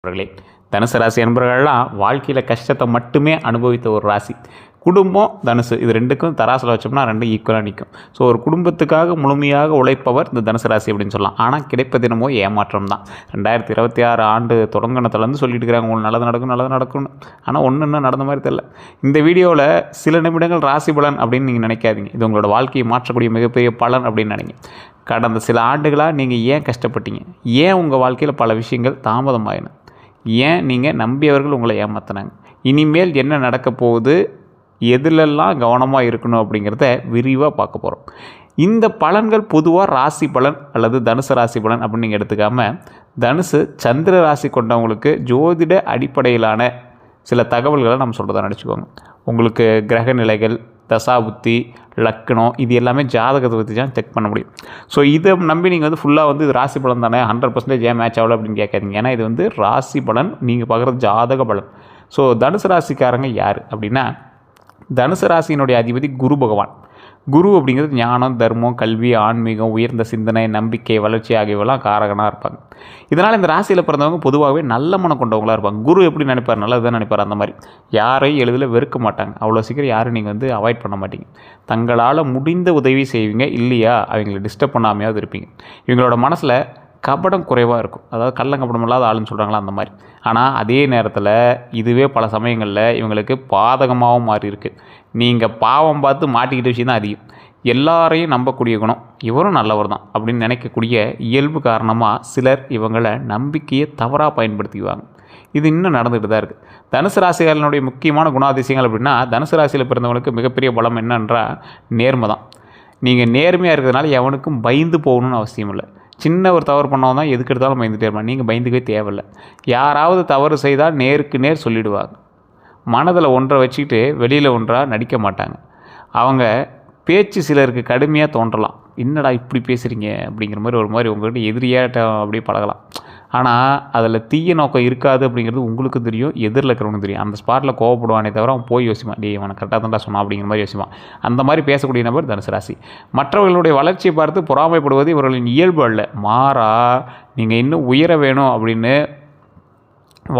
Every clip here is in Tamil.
அவர்களே, தனுசு ராசி என்பவர்கள்லாம் வாழ்க்கையில் கஷ்டத்தை மட்டுமே அனுபவித்த ஒரு ராசி. குடும்பம் தனுசு இது ரெண்டுக்கும் தராசில் வச்சோம்னா ரெண்டும் ஈக்குவலாக நிற்கும். ஸோ ஒரு குடும்பத்துக்காக முழுமையாக உழைப்பவர் இந்த தனுசு ராசி அப்படின்னு சொல்லலாம். ஆனால் கிடைப்பது என்னமோ ஏமாற்றம் தான். 2026 ஆண்டு தொடங்கினத்துலேருந்து சொல்லிட்டு இருக்கிறாங்க உங்களுக்கு நல்லது நடக்கும்னு. ஆனால் ஒன்று இன்னும் நடந்த மாதிரி தெரியல. இந்த வீடியோவில் சில நிமிடங்கள் ராசி பலன் அப்படின்னு நீங்கள் நினைக்காதீங்க. இது உங்களோட வாழ்க்கையை மாற்றக்கூடிய மிகப்பெரிய பலன் அப்படின்னு நினைங்க. கடந்த சில ஆண்டுகளாக நீங்கள் ஏன் கஷ்டப்பட்டீங்க, ஏன் உங்கள் வாழ்க்கையில் பல விஷயங்கள் தாமதமாயின, ஏன் நீங்கள் நம்பியவர்கள் உங்களை ஏமாற்றினாங்க, இனிமேல் என்ன நடக்க போகுது, எதிலெல்லாம் கவனமாக இருக்கணும் அப்படிங்கிறத விரிவாக பார்க்க போகிறோம். இந்த பலன்கள் பொதுவாக ராசி பலன் அல்லது தனுசு ராசி பலன் அப்படின்னு நீங்கள் எடுத்துக்காமல் தனுசு சந்திர ராசி கொண்டவங்களுக்கு ஜோதிட அடிப்படையிலான சில தகவல்களை நம்ம சொல்கிறதா நினச்சிக்கோங்க. உங்களுக்கு கிரக நிலைகள், தசாபுத்தி, லக்கணம் இது எல்லாமே ஜாதகத்தை பற்றி தான் செக் பண்ண முடியும். ஸோ இதை நம்பி நீங்கள் ஃபுல்லாக இது ராசி பலன் தானே 100% ஏன் மேட்ச் ஆகலை அப்படின்னு கேட்காதீங்க. ஏன்னா இது ராசி பலன், நீங்கள் பார்க்குறது ஜாதக பலன். ஸோ தனுசு ராசிக்காரங்க யார் அப்படின்னா, தனுசு ராசியினுடைய அதிபதி குரு பகவான். குரு அப்படிங்கிறது ஞானம், தர்மம், கல்வி, ஆன்மீகம், உயர்ந்த சிந்தனை, நம்பிக்கை, வளர்ச்சி ஆகியவெல்லாம் காரகனாக இருப்பாங்க. இதனால் இந்த ராசியில் பிறந்தவங்க பொதுவாகவே நல்ல மனம் கொண்டவங்களாக இருப்பாங்க. குரு எப்படி நினைப்பார், நல்லது தான் நினைப்பார். அந்த மாதிரி யாரையும் எளிதில் வெறுக்க மாட்டாங்க. அவ்வளோ சீக்கிரம் யாரும் நீங்கள் அவாய்ட் பண்ண மாட்டீங்க. தங்களால் முடிந்த உதவி செய்வீங்க, இல்லையா அவங்களை டிஸ்டர்ப் பண்ணாமையாவது இருப்பீங்க. இவங்களோட மனசில் கபடம் குறைவாக இருக்கும். அதாவது கள்ளங்கபடம் இல்லாத ஆளுன்னு சொல்கிறாங்களா அந்த மாதிரி. ஆனால் அதே நேரத்தில் இதுவே பல சமயங்களில் இவங்களுக்கு பாதகமாகவும் மாறி இருக்குது. நீங்கள் பாவம் பார்த்து மாட்டிக்கிட்ட விஷயம் தான் அதிகம். எல்லாரையும் நம்பக்கூடிய குணம், இவரும் நல்லவர் தான் அப்படின்னு நினைக்கக்கூடிய இயல்பு காரணமாக சிலர் இவங்களை நம்பிக்கையை தவறாக பயன்படுத்திக்குவாங்க. இது இன்னும் நடந்துகிட்டு தான் இருக்குது. தனுசு ராசிகளினுடைய முக்கியமான குணாதிசயங்கள் அப்படின்னா, தனுசு ராசியில் பிறந்தவங்களுக்கு மிகப்பெரிய பலம் என்னன்றால் நேர்மை தான். நீங்கள் நேர்மையாக இருக்கிறதுனால எவனுக்கும் பயந்து போகணும்னு அவசியம் இல்லை. சின்ன ஒரு தவறு பண்ணவங்க தான் எதுக்கு எடுத்தாலும் பயந்துகிட்டே இருப்பாங்க. நீங்கள் பயந்துக்கவே தேவையில்லை. யாராவது தவறு செய்தால் நேருக்கு நேர் சொல்லிவிடுவாங்க. மனதில் ஒன்றை வச்சுக்கிட்டு வெளியில் ஒன்றாக நடிக்க மாட்டாங்க. அவங்க பேச்சு சிலருக்கு கடுமையாக தோன்றலாம். என்னடா இப்படி பேசுகிறீங்க அப்படிங்கிற மாதிரி ஒரு மாதிரி உங்கள்கிட்ட எதிரியாட்ட அப்படியே பழகலாம். ஆனால் அதில் தீய நோக்கம் இருக்காது அப்படிங்கிறது உங்களுக்கு தெரியும், எதிரில் இருக்கிறவனுக்கு தெரியும். அந்த ஸ்பாட்டில் கோவப்படுவானே தவிர அவன் போய் யோசிப்பான், டே அவனை கரெக்டாக தான்டா சொன்னான் அப்படிங்கிற மாதிரி யோசிப்பான். அந்த மாதிரி பேசக்கூடிய நபர் தனுசு ராசி. மற்றவர்களுடைய வளர்ச்சியை பார்த்து பொறாமைப்படுவது இவர்களின் இயல்பு அல்ல. மாறா நீங்கள் இன்னும் உயர வேணும் அப்படின்னு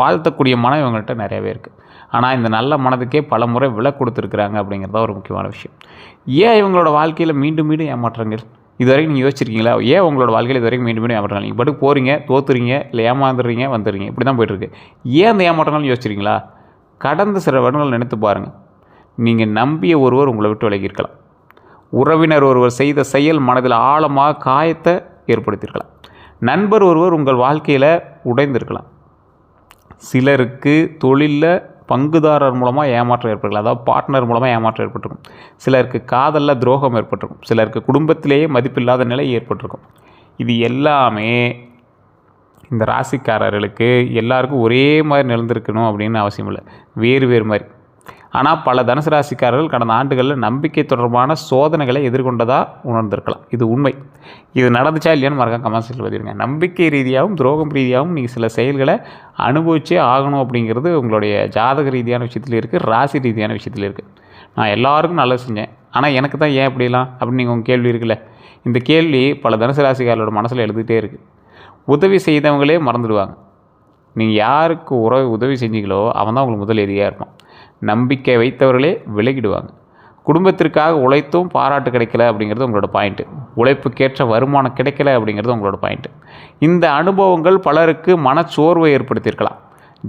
வாழ்த்தக்கூடிய மனம் இவங்கள்ட்ட நிறையவே இருக்குது. ஆனால் இந்த நல்ல மனதுக்கே பல முறை விலை கொடுத்துருக்குறாங்க அப்படிங்கிறத ஒரு முக்கியமான விஷயம். ஏன் இவங்களோட வாழ்க்கையில் மீண்டும் மீண்டும் ஏமாற்றங்கள் இது வரைக்கும் நீங்கள் யோசிச்சிருக்கீங்களா? ஏன் உங்களோட வாழ்க்கையில் இது வரைக்கும் மீண்டும் மீண்டும் ஏமாற்றங்கள்? நீங்கள் பாட்டுக்கு போகிறீங்க, தோற்றுறீங்க, இல்லை ஏமாந்துடுறீங்க, வந்துடுறீங்க, இப்படி தான் போய்ட்டுருக்கு. ஏன் அந்த ஏமாற்றங்கள்னு யோசிச்சிருக்கீங்களா? கடந்த சில வருடங்கள் நினைத்து பாருங்கள். நீங்கள் நம்பிய ஒருவர் உங்களை விட்டு விலகியிருக்கலாம். உறவினர் ஒருவர் செய்த செயல் மனதில் ஆழமாக காயத்தை ஏற்படுத்தியிருக்கலாம். நண்பர் ஒருவர் உங்கள் வாழ்க்கையில் உடைந்திருக்கலாம். சிலருக்கு தொழிலில் பங்குதாரர் மூலமாக ஏமாற்றம் ஏற்பட்டிருக்கலாம், அதாவது பார்ட்னர் மூலமாக ஏமாற்றம் ஏற்பட்டிருக்கும். சிலருக்கு காதலில் துரோகம் ஏற்பட்டிருக்கும். சிலருக்கு குடும்பத்திலேயே மதிப்பில்லாத நிலை ஏற்பட்டிருக்கும். இது எல்லாமே இந்த ராசிக்காரர்களுக்கு எல்லாருக்கும் ஒரே மாதிரி நிலந்திருக்கணும் அப்படின்னு அவசியம் இல்லை, வேறு வேறு மாதிரி. ஆனால் பல தனுசு ராசிக்காரர்கள் கடந்த ஆண்டுகளில் நம்பிக்கை தொடர்பான சோதனைகளை எதிர்கொண்டதாக உணர்ந்திருக்கலாம். இது உண்மை. இது நடந்துச்சா இல்லையான்னு மறக்காம கமெண்ட்ஸில் பதிவிடுங்க. நம்பிக்கை ரீதியாகவும் துரோகம் ரீதியாகவும் நீங்கள் சில செயல்களை அனுபவிச்சே ஆகணும் அப்படிங்கிறது உங்களுடைய ஜாதக ரீதியான விஷயத்தில் இருக்குது, ராசி ரீதியான விஷயத்தில் இருக்குது. நான் எல்லாருக்கும் நல்லது செஞ்சேன், ஆனால் எனக்கு தான் ஏன் இப்படிலாம் அப்படின்னு நீங்கள் உங்கள் கேள்வி இருக்குல்ல. இந்த கேள்வி பல தனுசு ராசிக்காரர்களோட மனசில் எழுதிட்டே இருக்குது. உதவி செய்தவங்களே மறந்துடுவாங்க. நீங்கள் யாருக்கு உதவி செஞ்சீங்களோ அவன் தான் உங்களுக்கு முதல் எதிரியாக இருப்பான். நம்பிக்கை வைத்தவர்களே விலகிடுவாங்க. குடும்பத்திற்காக உழைத்தும் பாராட்டு கிடைக்கல அப்படிங்கிறது உங்களோட பாயிண்ட்டு. உழைப்புக்கேற்ற வருமானம் கிடைக்கல அப்படிங்கிறது உங்களோட பாயிண்ட்டு. இந்த அனுபவங்கள் பலருக்கு மனச்சோர்வை ஏற்படுத்தியிருக்கலாம்.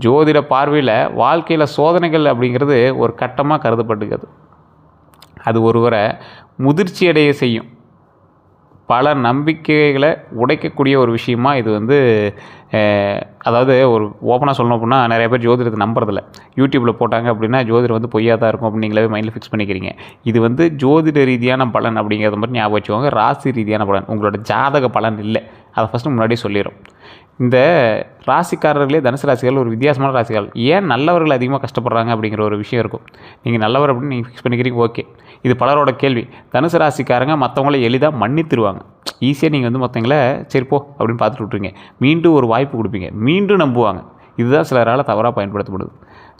ஜோதிட பார்வையில் வாழ்க்கையில் சோதனைகள் அப்படிங்கிறது ஒரு கட்டமாக கருதப்பட்டுக்கிறது. அது ஒருவரை முதிர்ச்சி அடைய செய்யும். பல நம்பிக்கைகளை உடைக்கக்கூடிய ஒரு விஷயமா இது அதாவது ஒரு ஓப்பனாக சொல்லணும் அப்படின்னா, நிறைய பேர் ஜோதிடத்தை நம்புறதில்ல. யூடியூப்பில் போட்டாங்க அப்படின்னா ஜோதிடம் பொய்யாக தான் இருக்கும் அப்படின்னு நீங்களே மைண்டில் ஃபிக்ஸ் பண்ணிக்கிறீங்க. இது ஜோதிட ரீதியான பலன் அப்படிங்கிறத மட்டும் ஞாபகம் வச்சுக்கோங்க. ராசி ரீதியான பலன், உங்களோட ஜாதக பலன் இல்லை. அதை ஃபஸ்ட்டு முன்னாடியே சொல்லிடும். இந்த ராசிக்காரர்களே தனுசு ராசிகள் ஒரு வித்தியாசமான ராசிகள். ஏன் நல்லவர்கள் அதிகமாக கஷ்டப்படுறாங்க அப்படிங்கிற ஒரு விஷயம் இருக்கும். நீங்கள் நல்லவர் அப்படின்னு நீங்கள் ஃபிக்ஸ் பண்ணிக்கிறீங்க, ஓகே. இது பலரோட கேள்வி. தனுசு ராசிக்காரங்க மற்றவங்கள எளிதாக மன்னித்துருவாங்க. ஈஸியாக நீங்கள் மற்றவங்கள சரி போ அப்படின்னு பார்த்துட்டு விட்ருங்க. மீண்டும் ஒரு வாய்ப்பு கொடுப்பீங்க, மீண்டும் நம்புவாங்க. இதுதான் சிலரால் தவறாக பயன்படுத்தப்படுது.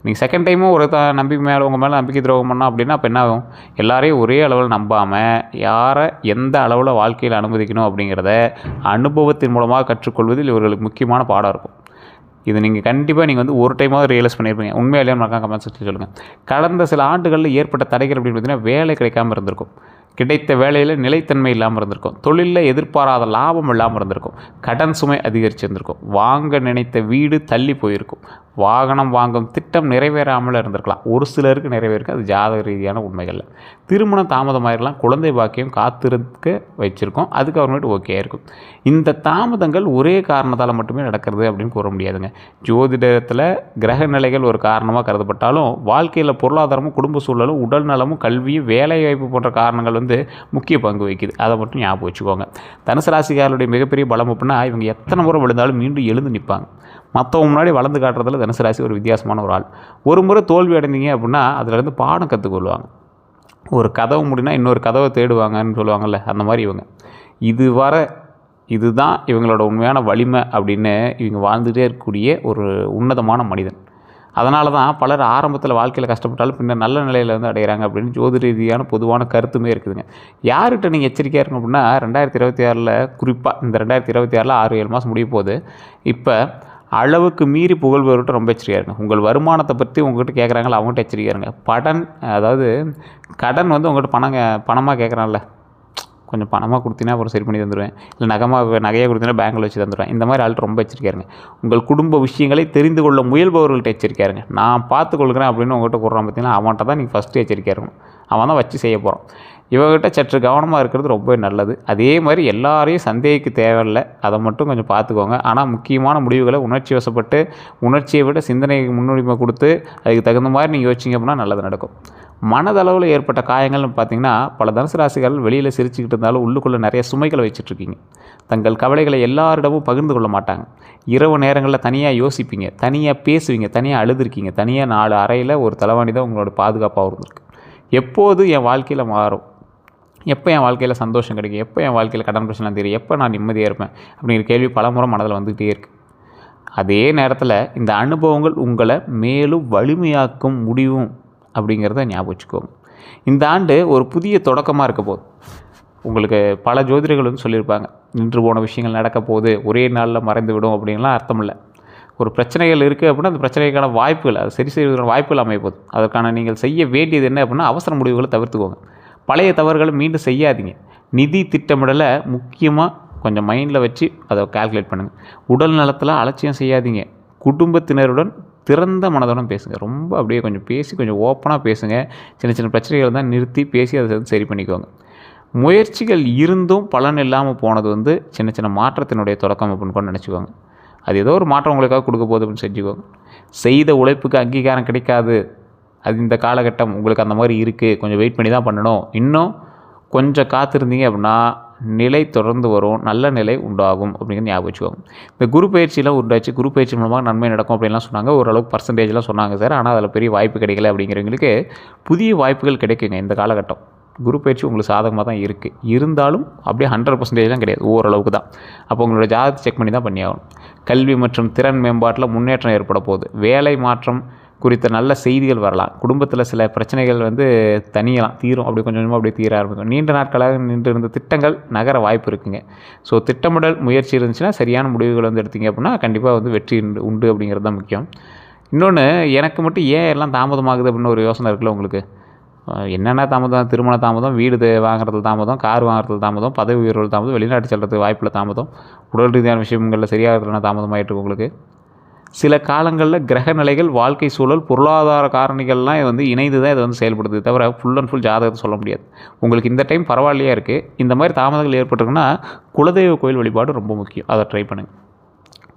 நீங்கள் செகண்ட் டைமும் ஒரு நம்பிக்கை மேலே உங்கள் மேலே நம்பிக்கை துரோகம் பண்ணோம் அப்படின்னா அப்போ என்ன ஆகும்? எல்லாரையும் ஒரே அளவில் நம்பாமல் யாரை எந்த அளவில் வாழ்க்கையில் அனுமதிக்கணும் அப்படிங்கிறத அனுபவத்தின் மூலமாக கற்றுக்கொள்வதில் இவர்களுக்கு முக்கியமான பாடம் இருக்கும். இது நீங்கள் கண்டிப்பாக நீங்கள் வந்து ஒரு டைமாவது ரியலைஸ் பண்ணியிருப்பீங்க. உண்மையிலேயே மறக்காம கமெண்ட் செக்ஷனில் சொல்லுங்கள். கடந்த சில ஆண்டுகளில் ஏற்பட்ட தடைகள் அப்படின்னு பார்த்தீங்கன்னா, வேலை கிடைக்காமல் இருந்திருக்கும், கிடைத்த வேலையில் நிலைத்தன்மை இல்லாமல் இருந்திருக்கும், தொழிலில் எதிர்பாராத லாபம் இல்லாமல் இருந்திருக்கும், கடன் சுமை அதிகரிச்சிருந்திருக்கும், வாங்க நினைத்த வீடு தள்ளி போயிருக்கும், வாகனம் வாங்கும் திட்டம் நிறைவேறாமல் இருந்திருக்கலாம். ஒரு சிலருக்கு நிறைவேறிருக்கு, அது ஜாதக ரீதியான உண்மைகள். திருமணம் தாமதமாயிடலாம், குழந்தை பாக்கியம் காத்திருக்க வச்சுருக்கோம், அதுக்கு அப்புறமேட்டு ஓகே இருக்கும். இந்த தாமதங்கள் ஒரே காரணத்தால் மட்டுமே நடக்கிறது அப்படின்னு கூற முடியாதுங்க. ஜோதிடத்தில் கிரக நிலைகள் ஒரு காரணமாக கருதப்பட்டாலும், வாழ்க்கையில் பொருளாதாரமும் குடும்ப சூழலும் உடல் நலமும் கல்வியும் வேலைவாய்ப்பு போன்ற காரணங்கள் வந்து முக்கிய பங்கு வகிக்குது. அதை மட்டும் ஞாபகம் வச்சுக்கோங்க. தனுசு ராசிக்காரருடைய மிகப்பெரிய பலம் அப்படின்னா, இவங்க எத்தனை முறை விழுந்தாலும் மீண்டும் எழுந்து நிற்பாங்க. மற்றவங்க முன்னாடி வளர்ந்து காட்டுறதுல தனுசு ராசி ஒரு வித்தியாசமான ஒரு ஆள். ஒரு முறை தோல்வி அடைந்தீங்க அப்படின்னா அதிலேருந்து பாடம் கற்றுக்கொள்வாங்க. ஒரு கதவு முடினா இன்னொரு கதவை தேடுவாங்கன்னு சொல்லுவாங்கள்ல, அந்த மாதிரி இவங்க. இதுதான் இவங்களோட உண்மையான வலிமை அப்படின்னு இவங்க வாழ்ந்துகிட்டே இருக்கக்கூடிய ஒரு உன்னதமான மனிதன். அதனால தான் பலர் ஆரம்பத்தில் வாழ்க்கையில் கஷ்டப்பட்டாலும் பின்னர் நல்ல நிலையில் வந்து அடைகிறாங்க அப்படின்னு ஜோதி ரீதியான பொதுவான கருத்துமே இருக்குதுங்க. யார்கிட்ட நீங்கள் எச்சரிக்கையாக இருக்கணும் அப்படின்னா, 2026 குறிப்பாக இந்த 2026 6-7 மாதம் முடிய போகுது. இப்போ அளவுக்கு மீறி புகழ்பவர்கிட்ட ரொம்ப எச்சரிக்கையாக இருங்க. உங்கள் வருமானத்தை பற்றி உங்கள்கிட்ட கேட்குறாங்களா, அவங்ககிட்ட எச்சரிக்கையாக இருங்க. அதாவது கடன் வந்து உங்கள்கிட்ட பணமாக கேட்குறான்ல, கொஞ்சம் பணமாக கொடுத்தீங்கன்னா அப்புறம் சரி பண்ணி தந்துடுவேன், இல்லை நகையாக கொடுத்தீங்கன்னா பேங்கில் வச்சு தந்துடுவேன். இந்த மாதிரி ஆள்கிட்ட ரொம்ப எச்சரிக்கையாக இருங்க. உங்கள் குடும்ப விஷயங்களை தெரிந்து கொள்ள முயல்பவர்கள்ட்ட எச்சரிக்கையாக இருங்க. நான் பார்த்துக்கொள்கிறேன் அப்படின்னு உங்கள்கிட்ட கூடுறான் பார்த்தீங்கன்னா, அவன்கிட்ட தான் நீங்கள் ஃபஸ்ட்டு எச்சரிக்கையாக இருக்கணும். அவன் தான் வச்சு செய்ய போகிறான். இவங்ககிட்ட சற்று கவனமாக இருக்கிறது ரொம்ப நல்லது. அதே மாதிரி எல்லாரையும் சந்தேகிக்க தேவையில்லை, அதை மட்டும் கொஞ்சம் பார்த்துக்கோங்க. ஆனால் முக்கியமான முடிவுகளை உணர்ச்சி வசப்பட்டு உணர்ச்சியை விட சிந்தனைக்கு முன்னுரிமை கொடுத்து அதுக்கு தகுந்த மாதிரி நீங்கள் யோசிச்சிங்க அப்படின்னா நல்லது நடக்கும். மனதளவில் ஏற்பட்ட காயங்கள்னு பார்த்திங்கன்னா, பல தனுசு ராசிகள் வெளியில் சிரிச்சுக்கிட்டு இருந்தாலும் உள்ளுக்குள்ளே நிறைய சுமைகளை வச்சுட்ருக்கீங்க. தங்கள் கவலைகளை எல்லாரிடமும் பகிர்ந்து கொள்ள மாட்டாங்க. இரவு நேரங்களில் தனியாக யோசிப்பீங்க, தனியாக பேசுவீங்க, தனியாக அழுதுருக்கீங்க. தனியாக 4 அறையில் ஒரு தலைவாணி தான் உங்களோட பாதுகாப்பாக இருந்திருக்கு. எப்போது என் வாழ்க்கையில் மாறும், எப்போ என் வாழ்க்கையில் சந்தோஷம் கிடைக்கும், எப்போ என் வாழ்க்கையில் கடன் பிரச்சனை தெரியும், எப்போ நான் நிம்மதியாக இருப்பேன் அப்படிங்கிற கேள்வி பலமுறை மனதில் வந்துகிட்டே இருக்குது. அதே நேரத்தில் இந்த அனுபவங்கள் உங்களை மேலும் வலிமையாக்கும் முடியும் அப்படிங்கிறத ஞாபகம் வச்சுக்கோங்க. இந்த ஆண்டு ஒரு புதிய தொடக்கமாக இருக்க போகுது. உங்களுக்கு பல ஜோதிடர்கள் வந்து சொல்லியிருப்பாங்க, நின்று போன விஷயங்கள் நடக்க போகுது, ஒரே நாளில் மறைந்து விடும் அப்படின்லாம் அர்த்தம் இல்லை. ஒரு பிரச்சனைகள் இருக்குது அப்படின்னா அந்த பிரச்சனைக்கான வாய்ப்புகள், அது சரி செய்வதற்கான வாய்ப்புகள் அமைய போகுது. அதற்கான நீங்கள் செய்ய வேண்டியது என்ன அப்படின்னா, அவசர முடிவுகளை தவிர்த்துக்கோங்க. பழைய தவறுகளை மீண்டும் செய்யாதீங்க. நிதி திட்டமிடலை முக்கியமாக கொஞ்சம் மைண்டில் வச்சு அதை கால்குலேட் பண்ணுங்கள். உடல் நலத்தில் அலட்சியம் செய்யாதீங்க. குடும்பத்தினருடன் திறந்த மனதுடன் பேசுங்க. ரொம்ப அப்படியே கொஞ்சம் கொஞ்சம் ஓப்பனாக பேசுங்க. சின்ன சின்ன பிரச்சனைகள் தான் நிறுத்தி பேசி அதை சரி பண்ணிக்கோங்க. முயற்சிகள் இருந்தும் பலன் இல்லாமல் போனது வந்து சின்ன சின்ன மாற்றத்தினுடைய தொடக்கம் அப்படின்னு கூட நினச்சிக்கோங்க. அது ஏதோ ஒரு மாற்றம் உங்களுக்காக கொடுக்க போகுது அப்படின்னு செஞ்சுக்கோங்க. செய்த உழைப்புக்கு அங்கீகாரம் கிடைக்காது, அது இந்த காலகட்டம் உங்களுக்கு அந்த மாதிரி இருக்குது, கொஞ்சம் வெயிட் பண்ணி தான் பண்ணணும். இன்னும் கொஞ்சம் காத்திருந்தீங்க அப்படின்னா நிலை தொடர்ந்து வரும், நல்ல நிலை உண்டாகும் அப்படிங்கிறது ஞாபகம் வச்சுக்கோங்க. இந்த குரு பயிற்சியெலாம் உண்டாச்சு, குரு பயிற்சி மூலமாக நன்மை நடக்கும் அப்படின்லாம் சொன்னாங்க. ஓரளவுக்கு பர்சன்டேஜ்லாம் சொன்னாங்க சார். ஆனால் அதில் பெரிய வாய்ப்பு கிடைக்கல அப்படிங்கிறவங்களுக்கு புதிய வாய்ப்புகள் கிடைக்குங்க இந்த காலகட்டம். குரு பயிற்சி உங்களுக்கு சாதகமாக தான் இருக்குது. இருந்தாலும் அப்படியே 100% கிடையாது, ஓரளவுக்கு தான். அப்போ உங்களோட ஜாதகத்தை செக் பண்ணி தான் பண்ணியாகணும். கல்வி மற்றும் திறன் மேம்பாட்டில் முன்னேற்றம் ஏற்பட போகுது. வேலை மாற்றம் குறித்த நல்ல செய்திகள் வரலாம். குடும்பத்தில் சில பிரச்சனைகள் வந்து தனியலாம், தீரும். அப்படி கொஞ்சம் கொஞ்சமாக அப்படியே தீர ஆரம்பிக்கும். நீண்ட நாட்களாக நின்று இருந்த திட்டங்கள் நகர வாய்ப்பு இருக்குங்க. ஸோ திட்டமிடல் முயற்சி இருந்துச்சுன்னா சரியான முடிவுகள் வந்து எடுத்தீங்க அப்படின்னா கண்டிப்பாக வந்து வெற்றி உண்டு அப்படிங்கிறது தான் முக்கியம். இன்னொன்று, எனக்கு மட்டும் ஏன் எல்லாம் தாமதமாகுது அப்படின்னு ஒரு யோசனை இருக்குல்ல உங்களுக்கு. என்னென்ன தாமதம், திருமண தாமதம், வீடு வாங்குறதுல தாமதம், கார் வாங்குறதுல தாமதம், பதவி உயர்வு தாமதம், வெளிநாட்டு செல்றதுக்கு வாய்ப்பில் தாமதம், உடல் ரீதியான விஷயங்களில் சரியாகிறதுனா தாமதமாகிட்டு உங்களுக்கு. சில காலங்களில் கிரக நிலைகள், வாழ்க்கை சூழல், பொருளாதார காரணிகள்லாம் வந்து இணைந்து தான் இதை வந்து செயல்படுது தவிர ஃபுல் அண்ட் ஃபுல் ஜாதகத்தை சொல்ல முடியாது. உங்களுக்கு இந்த டைம் பரவாயில்லையா இருக்குது. இந்த மாதிரி தாமதங்கள் ஏற்பட்டிருக்குன்னா குலதெய்வ கோயில் வழிபாடு ரொம்ப முக்கியம். அதை ட்ரை பண்ணுங்கள்.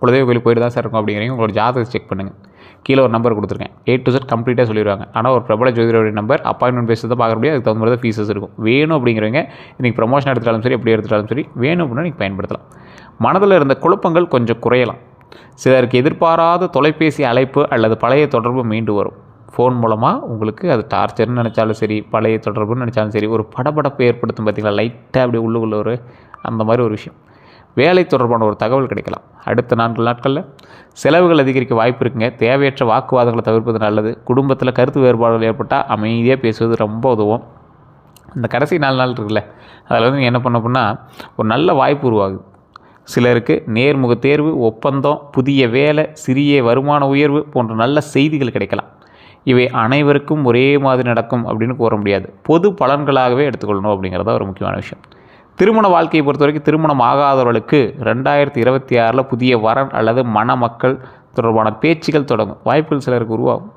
குலதெய்வ கோயில் போய்ட்டு தான் சார் இருக்கும் அப்படிங்கிறீங்க, உங்களோட ஜாதகத்தை செக் பண்ணுங்கள். கீழே ஒரு நம்பர் கொடுத்துருக்கேன், A to Z கம்ப்ளீட்டாக சொல்லிடுவாங்க. ஆனால் ஒரு பிரபல ஜோதிடருடைய நம்பர், அப்பாயின்மெண்ட் பேஸில் தான் பார்க்க முடியாது. அதுக்கு தகுந்த மாதிரி தான் ஃபீஸஸ் இருக்கும். வேணும் அப்படிங்கிறவங்க இன்றைக்கி ப்ரமோஷன் எடுத்துட்டாலும் சரி, எப்படி எடுத்துட்டாலும் சரி, வேணும் அப்படின்னா நீங்கள் பயன்படுத்தலாம். மனதில் இருந்த குழப்பங்கள் கொஞ்சம் குறையலாம். சிலருக்கு எதிர்பாராத தொலைபேசி அழைப்பு அல்லது பழைய தொடர்பு மீண்டு வரும். ஃபோன் மூலமாக உங்களுக்கு அது டார்ச்சர்னு நினச்சாலும் சரி, பழைய தொடர்புன்னு நினச்சாலும் சரி, ஒரு படபடப்பை ஏற்படுத்தும் பார்த்தீங்களா, லைட்டாக அப்படி உள்ளுக்குள்ள ஒரு அந்த மாதிரி ஒரு விஷயம். வேலை தொடர்பான ஒரு தகவல் கிடைக்கலாம். அடுத்த 4 நாட்களில் செலவுகள் அதிகரிக்க வாய்ப்பு இருக்குங்க. தேவையற்ற வாக்குவாதங்களை தவிர்ப்பது நல்லது. குடும்பத்தில் கருத்து வேறுபாடுகள் ஏற்பட்டால் அமைதியாக பேசுவது ரொம்ப உதவும். இந்த கடைசி 4 நாள் இருக்குல்ல, அதில் வந்து நீங்கள் என்ன பண்ண அப்படின்னா ஒரு நல்ல வாய்ப்பு உருவாகுது. சிலருக்கு நேர்முக தேர்வு, ஒப்பந்தம், புதிய வேலை, சிறிய வருமான உயர்வு போன்ற நல்ல செய்திகள் கிடைக்கலாம். இவை அனைவருக்கும் ஒரே மாதிரி நடக்கும் அப்படின்னு கூற முடியாது. பொது பலன்களாகவே எடுத்துக்கொள்ளணும் அப்படிங்கிறத ஒரு முக்கியமான விஷயம். திருமண வாழ்க்கையை பொறுத்த வரைக்கும் திருமணம் ஆகாதவர்களுக்கு 2026 புதிய வரன் அல்லது மணமக்கள் தொடர்பான பேச்சுகள் தொடங்கும். வாய்ப்புகள் சிலருக்கு உருவாகும்.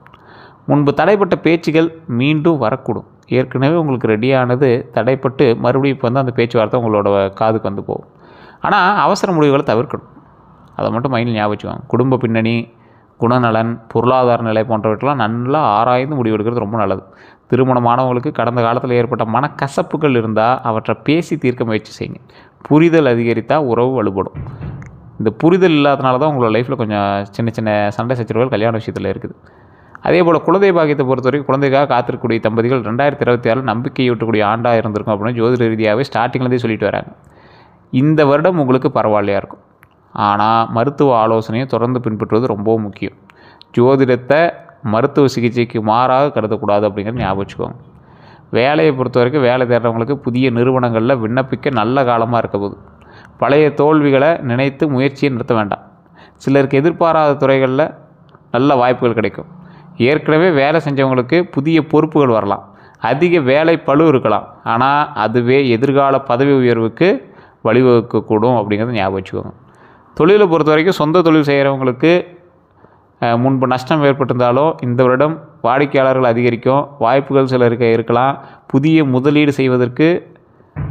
முன்பு தடைப்பட்ட பேச்சுகள் மீண்டும் வரக்கூடும். ஏற்கனவே உங்களுக்கு ரெடியானது தடைப்பட்டு மறுபடியும் இப்போ வந்து அந்த பேச்சுவார்த்தை உங்களோட காதுக்கு வந்து போகும். ஆனால் அவசர முடிவுகளை தவிர்க்கணும். அதை மட்டும் மைண்டில் ஞாபகம் வச்சுக்கோங்க. குடும்ப பின்னணி, குணநலன், பொருளாதார நிலை போன்றவற்றெல்லாம் நல்லா ஆராய்ந்து முடிவெடுக்கிறது ரொம்ப நல்லது. திருமணமானவங்களுக்கு கடந்த காலத்தில் ஏற்பட்ட மனக்கசப்புகள் இருந்தால் அவற்றை பேசி தீர்க்க முயற்சி செய்யுங்க. புரிதல் அதிகரித்தால் உறவு வலுப்படும். இந்த புரிதல் இல்லாதனால தான் உங்களோட லைஃப்பில் கொஞ்சம் சின்ன சின்ன சண்டை சச்சரவுகள் கல்யாண விஷயத்தில் இருக்குது. அதே போல் குழந்தை பாக்கியத்தை பொறுத்த வரைக்கும் குழந்தைக்காக காத்திருக்கக்கூடிய தம்பதிகள் 2026 நம்பிக்கையூட்டக்கூடிய ஆண்டாக இருந்திருக்கும் அப்படின்னு ஜோதிட ரீதியாகவே ஸ்டார்டிங்லேருந்தே சொல்லிட்டு வராங்க. இந்த வருடம் உங்களுக்கு பரவாயில்லையாக இருக்கும். ஆனால் மருத்துவ ஆலோசனையை தொடர்ந்து பின்பற்றுவது ரொம்பவும் முக்கியம். ஜோதிடத்தை மருத்துவ சிகிச்சைக்கு மாறாக கருதக்கூடாது அப்படிங்கிறது ஞாபகம் வச்சுக்கோங்க. வேலையை பொறுத்த வரைக்கும் வேலை தேடுறவங்களுக்கு புதிய நிறுவனங்களில் விண்ணப்பிக்க நல்ல காலமாக இருக்க போகுது. பழைய தோல்விகளை நினைத்து முயற்சியை நிறுத்த வேண்டாம். சிலருக்கு எதிர்பாராத துறைகளில் நல்ல வாய்ப்புகள் கிடைக்கும். ஏற்கனவே வேலை செஞ்சவங்களுக்கு புதிய பொறுப்புகள் வரலாம். அதிக வேலை பளு இருக்கலாம். ஆனால் அதுவே எதிர்கால பதவி உயர்வுக்கு வழிவகுக்கக்கூடும் அப்படிங்கிறத ஞாபகம் வச்சுக்கோங்க. தொழிலை பொறுத்த வரைக்கும் சொந்த தொழில் செய்கிறவங்களுக்கு முன்பு நஷ்டம் ஏற்பட்டிருந்தாலும் இந்த வருடம் வாடிக்கையாளர்கள் அதிகரிக்கும். வாய்ப்புகள் சிலருக்கு இருக்கலாம். புதிய முதலீடு செய்வதற்கு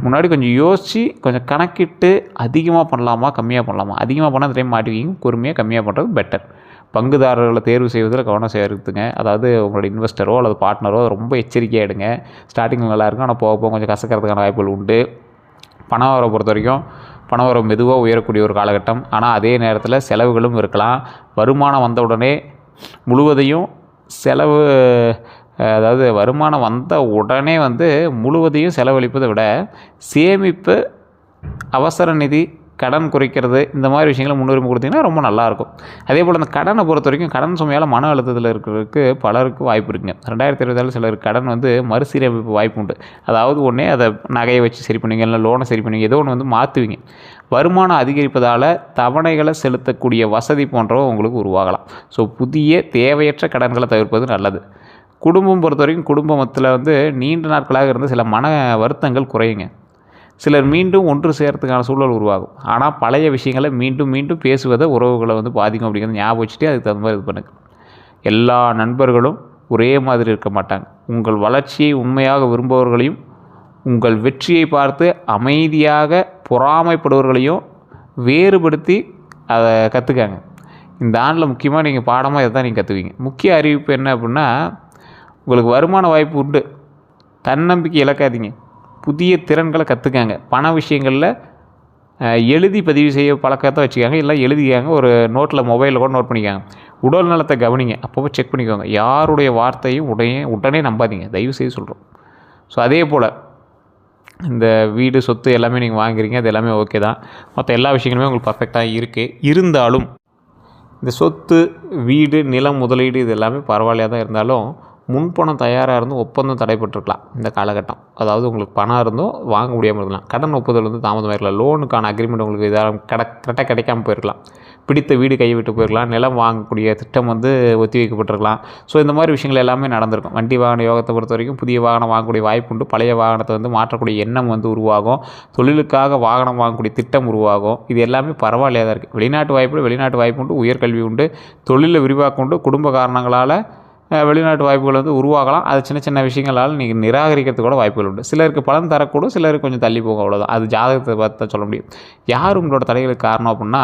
முன்னாடி கொஞ்சம் யோசித்து கொஞ்சம் கணக்கிட்டு அதிகமாக பண்ணலாமா கம்மியாக பண்ணலாமா. அதிகமாக பண்ணால் அந்த டைம் மாட்டிக்கிங்க. பொறுமையாக கம்மியாக பண்ணுறது பெட்டர். பங்குதாரர்களை தேர்வு செய்வதில் கவனம் செலுத்துங்க. அதாவது உங்களோட இன்வெஸ்டரோ அல்லது பார்ட்னரோ ரொம்ப எச்சரிக்கையாக எடுங்க. ஸ்டார்டிங்கில் நல்லாயிருக்கும், ஆனால் போக போக கொஞ்சம் கசக்கிறதுக்கான வாய்ப்புகள் உண்டு. பண வரவை பொறுத்த வரைக்கும் பண வரவு மெதுவாக உயரக்கூடிய ஒரு காலகட்டம். ஆனால் அதே நேரத்தில் செலவுகளும் இருக்கலாம். வருமானம் வந்த உடனே முழுவதையும் செலவு, அதாவது வருமானம் வந்த உடனே முழுவதையும் செலவழிப்பதை விட சேமிப்பு, அவசர நிதி, கடன் குறைக்கிறது, இந்த மாதிரி விஷயங்களை முன்னுரிமை கொடுத்தீங்கன்னா ரொம்ப நல்லாயிருக்கும். அதே போல் அந்த கடனை பொறுத்த வரைக்கும் கடன் சுமையால் மன அழுத்தத்தில் இருக்கிறதுக்கு பலருக்கு வாய்ப்பு இருக்குங்க. 2026 சிலருக்கு கடன் மறுசீரமைப்பு வாய்ப்பு உண்டு. அதாவது ஒன்றே அதை நகையை வச்சு சரி பண்ணுவீங்க, இல்லை லோனை சரி பண்ணுவீங்க, ஏதோ ஒன்று மாற்றுவீங்க. வருமானம் அதிகரிப்பதால் தவணைகளை செலுத்தக்கூடிய வசதி போன்றவை உங்களுக்கு உருவாகலாம். ஸோ புதிய தேவையற்ற கடன்களை தவிர்ப்பது நல்லது. குடும்பம் பொறுத்த வரைக்கும் குடும்பத்தில் நீண்ட நாட்களாக இருந்து சில மன வருத்தங்கள் குறையுங்க. சிலர் மீண்டும் ஒன்று சேர்த்துக்கான சூழல் உருவாகும். ஆனால் பழைய விஷயங்களை மீண்டும் மீண்டும் பேசுவதை உறவுகளை பாதிக்கும் அப்படிங்கிறத ஞாபகம் வச்சுட்டு அதுக்கு தகுந்த மாதிரி இது பண்ணுங்க. எல்லா நண்பர்களும் ஒரே மாதிரி இருக்க மாட்டாங்க. உங்கள் வளர்ச்சியை உண்மையாக விரும்புபவர்களையும் உங்கள் வெற்றியை பார்த்து அமைதியாக பொறாமைப்படுபவர்களையும் வேறுபடுத்தி அதை கற்றுக்காங்க. இந்த ஆண்டில் முக்கியமாக நீங்கள் பாடமாக இதை தான் நீங்கள் கற்றுவீங்க. முக்கிய அறிவிப்பு என்ன அப்படின்னா, உங்களுக்கு வருமான வாய்ப்பு உண்டு. தன்னம்பிக்கை இழக்காதீங்க. புதிய திறன்களை கற்றுக்காங்க. பண விஷயங்களில் எழுதி பதிவு செய்ய பழக்கத்தை வச்சுக்காங்க. இல்லை எழுதிக்காங்க, ஒரு நோட்டில் மொபைலில் கூட நோட் பண்ணிக்காங்க. உடல் நலத்தை கவனிங்க. அப்பப்போ செக் பண்ணிக்கோங்க. யாருடைய வார்த்தையும் உடனே நம்பாதீங்க, தயவு செய்து சொல்கிறோம். ஸோ அதே போல் இந்த வீடு, சொத்து எல்லாமே நீங்கள் வாங்குறீங்க, அது எல்லாமே ஓகே தான். மற்ற எல்லா விஷயங்களுமே உங்களுக்கு பர்ஃபெக்டாக இருக்குது. இருந்தாலும் இந்த சொத்து, வீடு, நிலம், முதலீடு இது எல்லாமே பரவாயில்லையாக தான் இருந்தாலும் முன்பணம் தயாராக இருந்தும் ஒப்பந்தம் தடைப்பட்டிருக்கலாம் இந்த காலகட்டம். அதாவது உங்களுக்கு பணம் இருந்தும் வாங்க முடியாமல் இருக்கலாம். கடன் ஒப்புதல் தாமதமாக இருக்கலாம். லோனுக்கான அக்ரிமெண்ட் உங்களுக்கு இதாக கரெக்டாக கிடைக்காமல் போயிருக்கலாம். பிடித்த வீடு கைவிட்டு போயிருக்கலாம். நிலம் வாங்கக்கூடிய திட்டம் ஒத்தி வைக்கப்பட்டிருக்கலாம். ஸோ இந்த மாதிரி விஷயங்கள் எல்லாமே நடந்திருக்கும். வண்டி வாகன யோகத்தை பொறுத்த வரைக்கும் புதிய வாகனம் வாங்கக்கூடிய வாய்ப்பு உண்டு. பழைய வாகனத்தை மாற்றக்கூடிய எண்ணம் உருவாகும். தொழிலுக்காக வாகனம் வாங்கக்கூடிய திட்டம் உருவாகும். இது எல்லாமே பரவாயில்லையாக தான் இருக்குது. வெளிநாட்டு வாய்ப்பு உண்டு. உயர்கல்வி உண்டு. தொழிலில் விரிவாக்கம் உண்டு. குடும்ப காரணங்களால் வெளிநாட்டு வாய்ப்புகள் உருவாகலாம். அது சின்ன சின்ன விஷயங்களால் நீங்கள் நிராகரிக்கிறதுக்கு கூட வாய்ப்புகள் உண்டு. சிலருக்கு பலன் தரக்கூடும், சிலருக்கு கொஞ்சம் தள்ளி போகும். அவ்வளோதான். அது ஜாதகத்தை பார்த்து தான் சொல்ல முடியும். யார் உங்களோட தடைகளுக்கு காரணம் அப்படின்னா,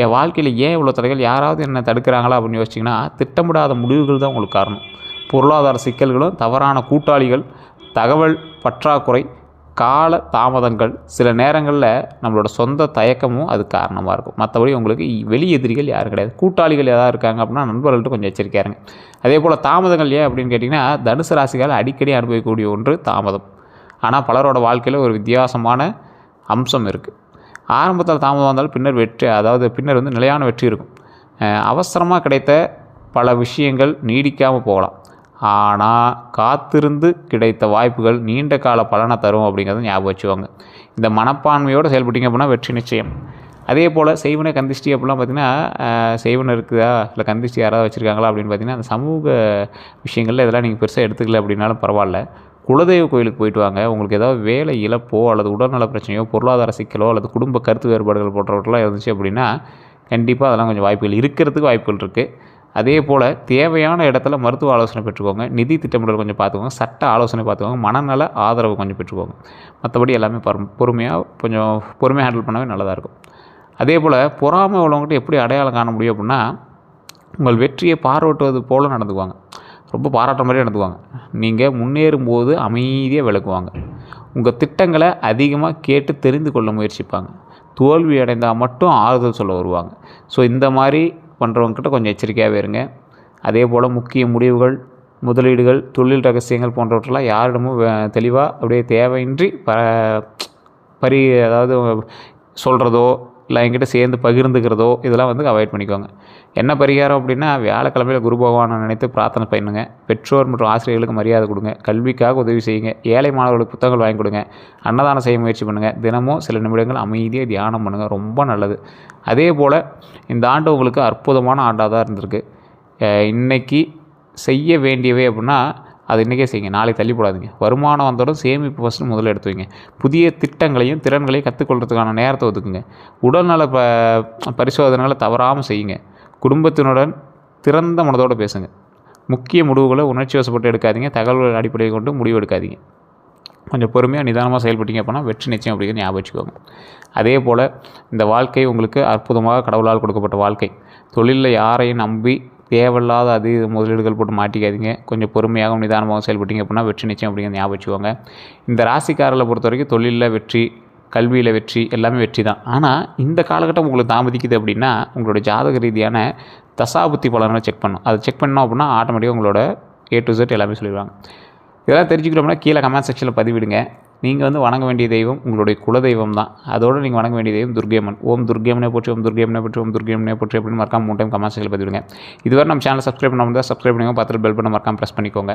என் வாழ்க்கையில் ஏன் இவ்வளோ தடைகள், யாராவது என்ன தடுக்கிறாங்களா அப்படின்னு யோசிச்சிங்கன்னா, திட்டமிடாத முடிவுகள் தான் உங்களுக்கு காரணம். பொருளாதார சிக்கல்களும், தவறான கூட்டாளிகள், தகவல் பற்றாக்குறை, கால தாமதங்கள், சில நேரங்களில் நம்மளோட சொந்த தயக்கமும் அது காரணமாக இருக்கும். மற்றபடி உங்களுக்கு வெளி எதிரிகள் யாரும் கிடையாது. கூட்டாளிகள் எதாவது இருக்காங்க அப்படின்னா நண்பர்கள்ட்ட கொஞ்சம் எச்சரிக்கையாக இருங்க. அதே போல் தாமதங்கள் ஏன் அப்படின்னு கேட்டிங்கன்னா, தனுசு ராசிக்கால் அடிக்கடி அனுபவிக்கக்கூடிய ஒன்று தாமதம். ஆனால் பலரோட வாழ்க்கையில் ஒரு வித்தியாசமான அம்சம் இருக்குது. ஆரம்பத்தில் தாமதம் வந்தாலும் பின்னர் வெற்றி, அதாவது பின்னர் நிலையான வெற்றி இருக்கும். அவசரமாக கிடைத்த பல விஷயங்கள் நீடிக்காமல் போகலாம். ஆனால் காத்திருந்து கிடைத்த வாய்ப்புகள் நீண்ட கால பலனை தரும் அப்படிங்கிறத ஞாபகம் வச்சுவாங்க. இந்த மனப்பான்மையோடு செயல்பட்டீங்க அப்படின்னா வெற்றி நிச்சயம். அதே போல் செய்வன கந்திஷ்டி அப்படிலாம் பார்த்திங்கன்னா செய்வன இருக்குதா இல்லை கந்திஷ்டி யாராவது வச்சுருக்காங்களா அப்படின்னு பார்த்திங்கன்னா அந்த சமூக விஷயங்களில் இதெல்லாம் நீங்கள் பெருசாக எடுத்துக்கல அப்படின்னாலும் பரவாயில்ல. குலதெய்வ கோயிலுக்கு போயிட்டு வாங்க. உங்களுக்கு ஏதாவது வேலை இழப்போ அல்லது உடல்நல பிரச்சனையோ பொருளாதார சிக்கலோ அல்லது குடும்ப கருத்து வேறுபாடுகள் போன்றவற்றெல்லாம் இருந்துச்சு அப்படின்னா கண்டிப்பாக அதெல்லாம் கொஞ்சம் வாய்ப்புகள் இருக்கிறதுக்கு வாய்ப்புகள் இருக்குது. அதே போல் தேவையான இடத்துல மருத்துவ ஆலோசனை பெற்றுக்கோங்க. நிதி திட்டமிடல் கொஞ்சம் பார்த்துக்கோங்க. சட்ட ஆலோசனை பார்த்துக்கோங்க. மனநல ஆதரவு கொஞ்சம் பெற்றுக்கோங்க. மற்றபடி எல்லாமே கொஞ்சம் பொறுமையாக ஹேண்டில் பண்ணவே நல்லதாக இருக்கும். அதே போல் பொறாமை உள்ளவங்ககிட்ட எப்படி அடையாளம் காண முடியும் அப்படின்னா உங்கள் வெற்றியை பாராட்டுவது போல் நடந்துக்குவாங்க. ரொம்ப பாராட்டுற மாதிரியே நடந்துக்குவாங்க. நீங்கள் முன்னேறும்போது அமைதியாக விளக்குவாங்க. உங்கள் திட்டங்களை அதிகமாக கேட்டு தெரிந்து கொள்ள முயற்சிப்பாங்க. தோல்வி அடைந்தால் மட்டும் ஆறுதல் சொல்ல வருவாங்க. ஸோ இந்த மாதிரி பண்ணுறவங்கக்கிட்ட கொஞ்சம் எச்சரிக்கையாகவே இருங்க. அதே போல் முக்கிய முடிவுகள், முதலீடுகள், தொழில் ரகசியங்கள் போன்றவற்றெல்லாம் யாரிடமும் தெளிவாக அப்படியே தேவையின்றி அதாவது சொல்கிறதோ இல்லை என்கிட்ட சேர்ந்து பகிர்ந்துக்கிறதோ இதெல்லாம் வந்து அவாய்ட் பண்ணிக்கோங்க. என்ன பரிகாரம் அப்படின்னா வியாழக்கிழமையில் குரு பகவானை நினைத்து பிரார்த்தனை பண்ணுங்க. பெற்றோர் மற்றும் ஆசிரியர்களுக்கு மரியாதை கொடுங்க. கல்விக்காக உதவி செய்யுங்க. ஏழை மாணவர்களுக்கு புத்தகங்கள் வாங்கி கொடுங்க. அன்னதானம் செய்ய முயற்சி பண்ணுங்கள். தினமும் சில நிமிடங்கள் அமைதியாக தியானம் பண்ணுங்கள். ரொம்ப நல்லது. அதே போல் இந்த ஆண்டு உங்களுக்கு அற்புதமான ஆண்டாக தான் இருந்திருக்கு. இன்றைக்கி செய்ய வேண்டியவை அப்படின்னா அது இன்றைக்கே செய்யுங்க. நாளைக்கு தள்ளி போடாதீங்க. வருமானம் வந்தோடும் சேமிப்பு ஃபஸ்ட்டு முதல்ல எடுத்து வைங்க. புதிய திட்டங்களையும் திறன்களையும் கற்றுக்கொள்கிறதுக்கான நேரத்தை ஒதுக்குங்க. உடல்நல பரிசோதனைகளை தவறாமல் செய்யுங்க. குடும்பத்தினுடன் திறந்த மனதோடு பேசுங்க. முக்கிய முடிவுகளை உணர்ச்சி வசப்பட்டு எடுக்காதீங்க. தகவல்கள் அடிப்படையை கொண்டு முடிவு எடுக்காதீங்க. கொஞ்சம் பொறுமையாக நிதானமாக செயல்பட்டீங்க அப்படின்னா வெற்றி நிச்சயம் அப்படிங்கிறது ஞாபகம் வச்சுக்கோங்க. அதே போல் இந்த வாழ்க்கை உங்களுக்கு அற்புதமாக கடவுளால் கொடுக்கப்பட்ட வாழ்க்கை. தொழிலில் யாரையும் நம்பி தேவையில்லாத அதிக முதலீடுகள் போட்டு மாட்டிக்காதீங்க. கொஞ்சம் பொறுமையாகவும் நிதானமாகவும் செயல்பட்டீங்க அப்படின்னா வெற்றி நிச்சயம் அப்படிங்கிறது ஞாபகம் வச்சுக்கோங்க. இந்த ராசிக்காரர்களை பொறுத்த வரைக்கும் தொழிலில் வெற்றி, கல்வியில் வெற்றி, எல்லாமே வெற்றி தான். ஆனால் இந்த காலகட்டம் உங்களுக்கு தாமதிக்குது அப்படின்னா உங்களோட ஜாதக ரீதியான தசாபுத்தி பலனை செக் பண்ணணும். அதை செக் பண்ணோம் அப்படின்னா ஆட்டோமேட்டிக்காக உங்களோட A to Z எல்லாமே சொல்லிடுவாங்க. இதெல்லாம் தெரிஞ்சுக்கிட்டோம்னா கீழே கமெண்ட் செக்ஷனில் பதிவிடுங்க. நீங்கள் வந்து வணங்க வேண்டிய தெய்வம் உங்களுடைய குலதெய்வம் தான். அதோடு நீங்கள் வணங்க வேண்டிய தெய்வம் துர்க்கையம்மன். ஓம் துர்க்கையம்மனை போற்றி, ஓம் துர்க்கையம்மனை போற்றி, ஓம் துர்க்கையம்மனை போற்றி அப்படின்னு மறக்காம 3 டைம் கமெண்ட் செக்ஷனில் பதிவிடுங்க. இதுவரை நம்ம சேனல் சப்ஸ்கிரைப் பண்ணாமல் தான் சப்ஸ்கிரைப் பண்ணிக்கோங்க. பார்த்துட்டு பெல் பண்ண மறக்காம ப்ரெஸ் பண்ணிக்கோங்க.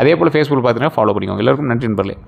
அதே போல் ஃபேஸ்புக் பார்த்தீங்கன்னா ஃபாலோ பண்ணிக்கோங்க. எல்லாருக்கும் நன்றி நண்பர்களே.